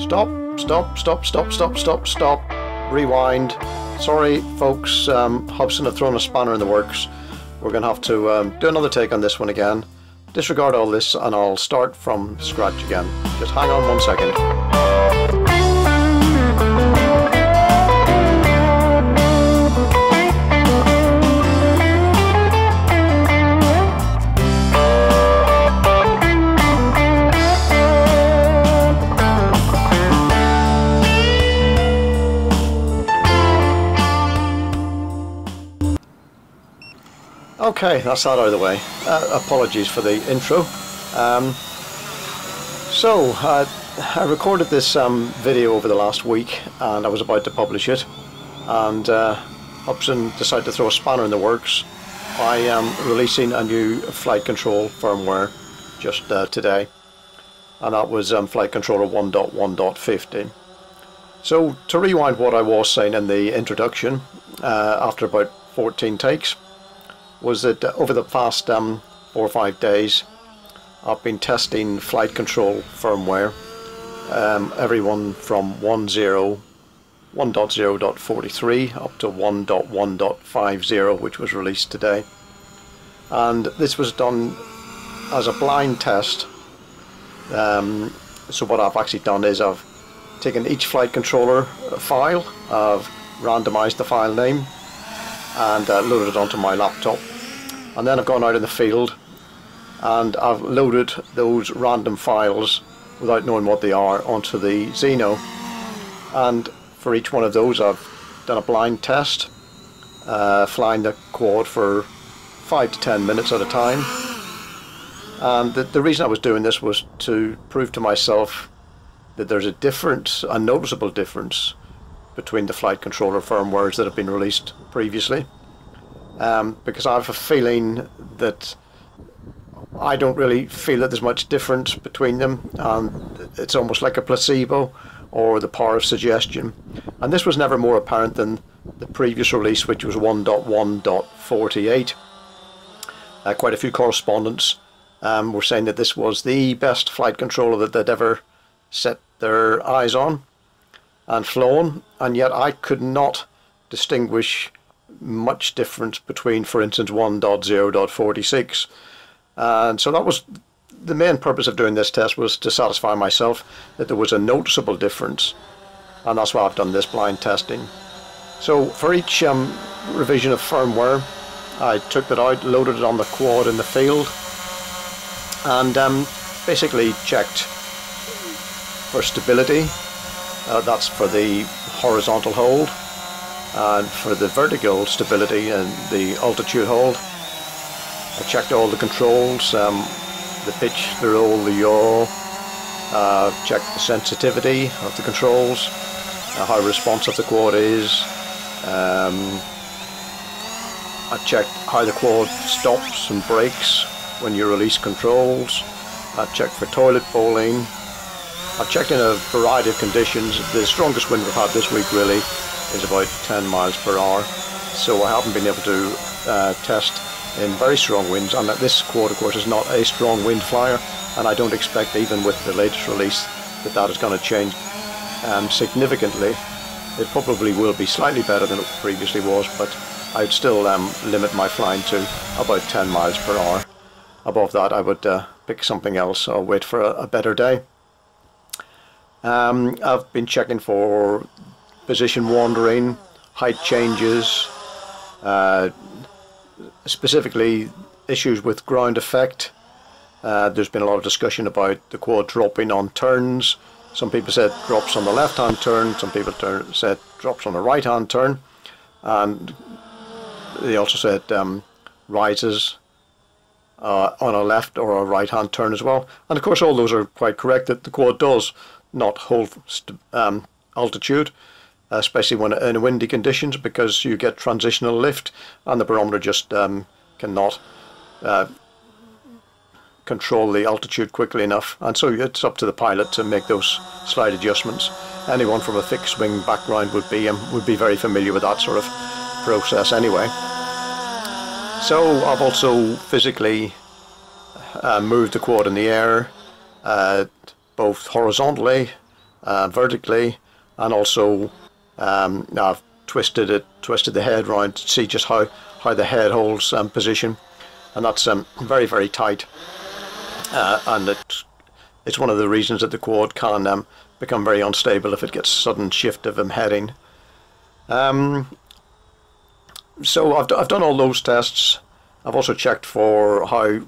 Stop. Rewind. Sorry folks, Hubsan have thrown a spanner in the works. We're going to have to do another take on this one again. Disregard all this and I'll start from scratch again. Just hang on 1 second. Okay, that's that out of the way. Apologies for the intro. I recorded this video over the last week and I was about to publish it, and Hubsan decided to throw a spanner in the works by releasing a new flight control firmware just today, and that was Flight Controller 1.1.15. So to rewind what I was saying in the introduction, after about 14 takes, was that over the past 4 or 5 days I've been testing flight control firmware, everyone from 1.0.43 up to 1.1.50, which was released today, and this was done as a blind test. So what I've actually done is I've taken each flight controller file, I've randomized the file name and loaded it onto my laptop, and then I've gone out in the field and I've loaded those random files without knowing what they are onto the Zino, and for each one of those I've done a blind test, flying the quad for 5 to 10 minutes at a time. And the reason I was doing this was to prove to myself that there's a noticeable difference between the flight controller firmwares that have been released previously, because I have a feeling that I don't really feel that there's much difference between them, and it's almost like a placebo or the power of suggestion. And this was never more apparent than the previous release, which was 1.1.48. Quite a few correspondents were saying that this was the best flight controller that they'd ever set their eyes on and flown, and yet I could not distinguish much difference between, for instance, 1.0.46. And so that was the main purpose of doing this test, was to satisfy myself that there was a noticeable difference, and that's why I've done this blind testing. So for each revision of firmware, I took that out, loaded it on the quad in the field, and basically checked for stability. That's for the horizontal hold, and for the vertical stability and the altitude hold. I checked all the controls, the pitch, the roll, the yaw, checked the sensitivity of the controls, how responsive the quad is. I checked how the quad stops and brakes when you release controls. I checked for toilet bowling. I've checked in a variety of conditions. The strongest wind we've had this week really is about 10 miles per hour, so I haven't been able to test in very strong winds, and that this quad of course is not a strong wind flyer, and I don't expect, even with the latest release, that is going to change significantly. It probably will be slightly better than it previously was, but I'd still limit my flying to about 10 miles per hour. Above that I would pick something else or wait for a better day. I've been checking for position wandering, height changes, specifically issues with ground effect. There's been a lot of discussion about the quad dropping on turns. Some people said drops on the left hand turn, some people said drops on the right hand turn, and they also said rises on a left or a right hand turn as well. And of course all those are quite correct, that the quad does not hold altitude, especially when in windy conditions, because you get transitional lift and the barometer just cannot control the altitude quickly enough, and so it's up to the pilot to make those slight adjustments. Anyone from a fixed wing background would be very familiar with that sort of process anyway. So I've also physically moved the quad in the air, both horizontally vertically, and also I've twisted the head round to see just how the head holds position, and that's very, very tight, and it's one of the reasons that the quad can become very unstable if it gets sudden shift of heading. So I've done all those tests. I've also checked for how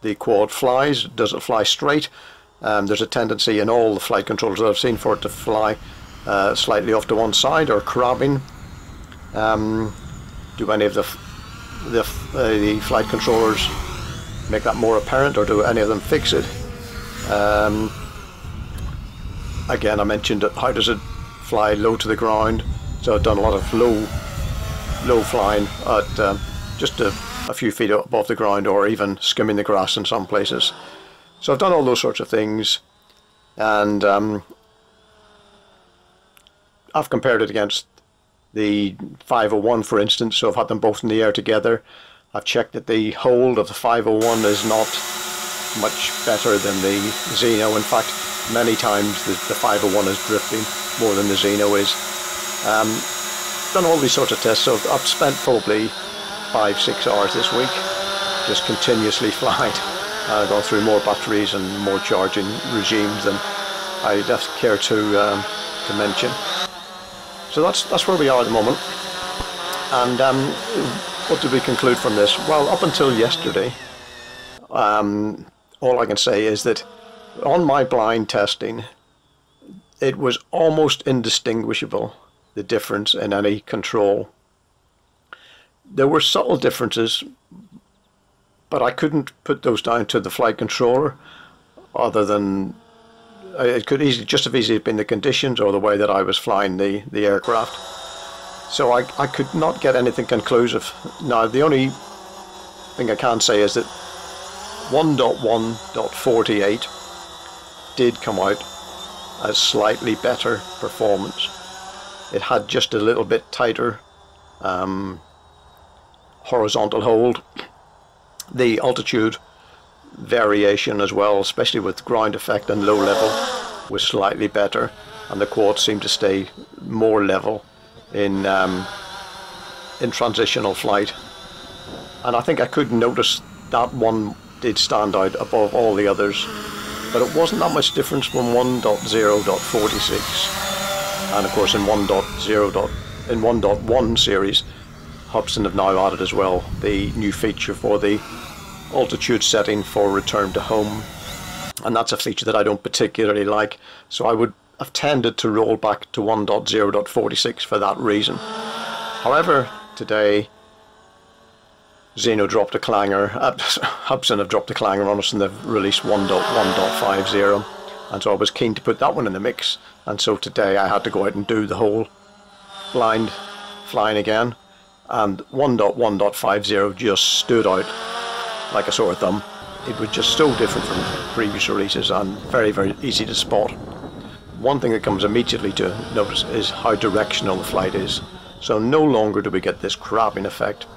the quad flies. Does it fly straight? There's a tendency in all the flight controllers that I've seen for it to fly slightly off to one side or crabbing. Do any of the flight controllers make that more apparent, or do any of them fix it? Again, I mentioned how does it fly low to the ground, so I've done a lot of low flying at just a few feet above the ground, or even skimming the grass in some places. So I've done all those sorts of things, and I've compared it against the 501, for instance. So I've had them both in the air together. I've checked that the hold of the 501 is not much better than the Zino. In fact, many times the 501 is drifting more than the Zino is. Done all these sorts of tests, so I've spent probably 5-6 hours this week just continuously flying. I've gone through more batteries and more charging regimes than I'd care to mention. So that's where we are at the moment. And what did we conclude from this? Well, up until yesterday, all I can say is that on my blind testing, it was almost indistinguishable, the difference in any control. There were subtle differences, but I couldn't put those down to the flight controller, other than it could just as easily have been the conditions or the way that I was flying the aircraft. So I could not get anything conclusive. Now, the only thing I can say is that 1.1.48 did come out as slightly better performance. It had just a little bit tighter horizontal hold. The altitude variation as well, especially with ground effect and low level, was slightly better, and the quad seemed to stay more level in transitional flight. And I think I could notice that one did stand out above all the others, but it wasn't that much difference from 1.0.46, and of course in 1.1 series, Hubsan have now added as well the new feature for the altitude setting for return to home, and that's a feature that I don't particularly like, so I would have tended to roll back to 1.0.46 for that reason. However, today Zino dropped a clanger, Hubsan have dropped a clanger on us, and they've released 1.1.50, and so I was keen to put that one in the mix, and so today I had to go out and do the whole blind flying again, and 1.1.50 just stood out like a sore thumb. It was just so different from previous releases and very, very easy to spot. One thing that comes immediately to notice is how directional the flight is. So no longer do we get this crabbing effect,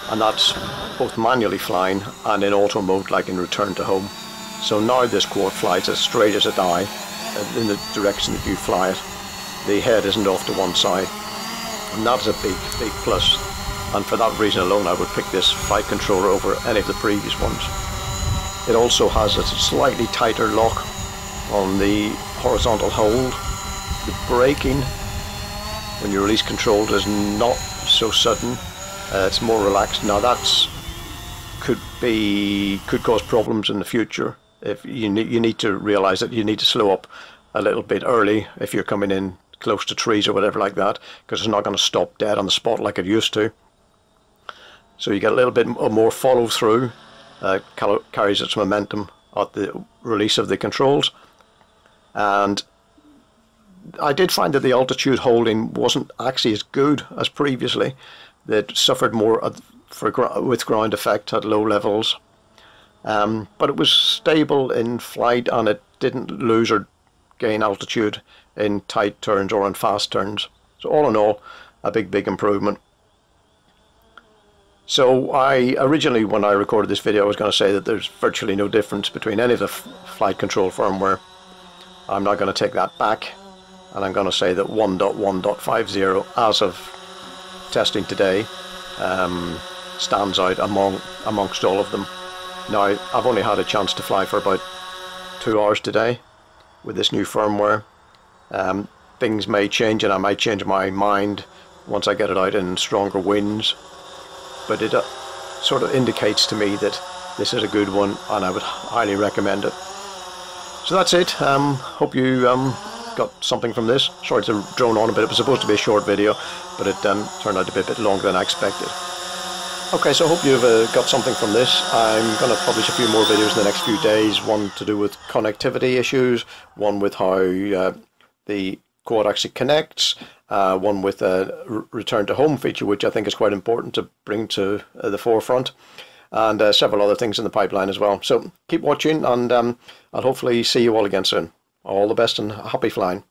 and that's both manually flying and in auto mode, like in return to home. So now this quad flies as straight as a die in the direction that you fly it. The head isn't off to one side, and that's a big plus. And for that reason alone, I would pick this flight controller over any of the previous ones. It also has a slightly tighter lock on the horizontal hold. The braking, when you release control, is not so sudden. It's more relaxed. Now that's could cause problems in the future. If you need to realize that you need to slow up a little bit early if you're coming in close to trees or whatever like that, because it's not going to stop dead on the spot like it used to. So you get a little bit more follow through, carries its momentum at the release of the controls. And I did find that the altitude holding wasn't actually as good as previously. It suffered more with ground effect at low levels, but it was stable in flight, and it didn't lose or gain altitude in tight turns or in fast turns. So all in all, a big improvement. So I originally, when I recorded this video, I was going to say that there's virtually no difference between any of the flight control firmware I'm now going to take that back, and I'm going to say that 1.1.50 as of testing today stands out amongst all of them. Now, I've only had a chance to fly for about 2 hours today with this new firmware. Things may change, and I might change my mind once I get it out in stronger winds, but it sort of indicates to me that this is a good one, and I would highly recommend it. So that's it. Hope you got something from this. Sorry to drone on a bit. It was supposed to be a short video, but it turned out to be a bit longer than I expected. Okay, so I hope you've got something from this. I'm going to publish a few more videos in the next few days. One to do with connectivity issues, one with how the quad actually connects, one with a return to home feature, which I think is quite important to bring to the forefront, and several other things in the pipeline as well. So keep watching, and I'll hopefully see you all again soon. All the best and happy flying.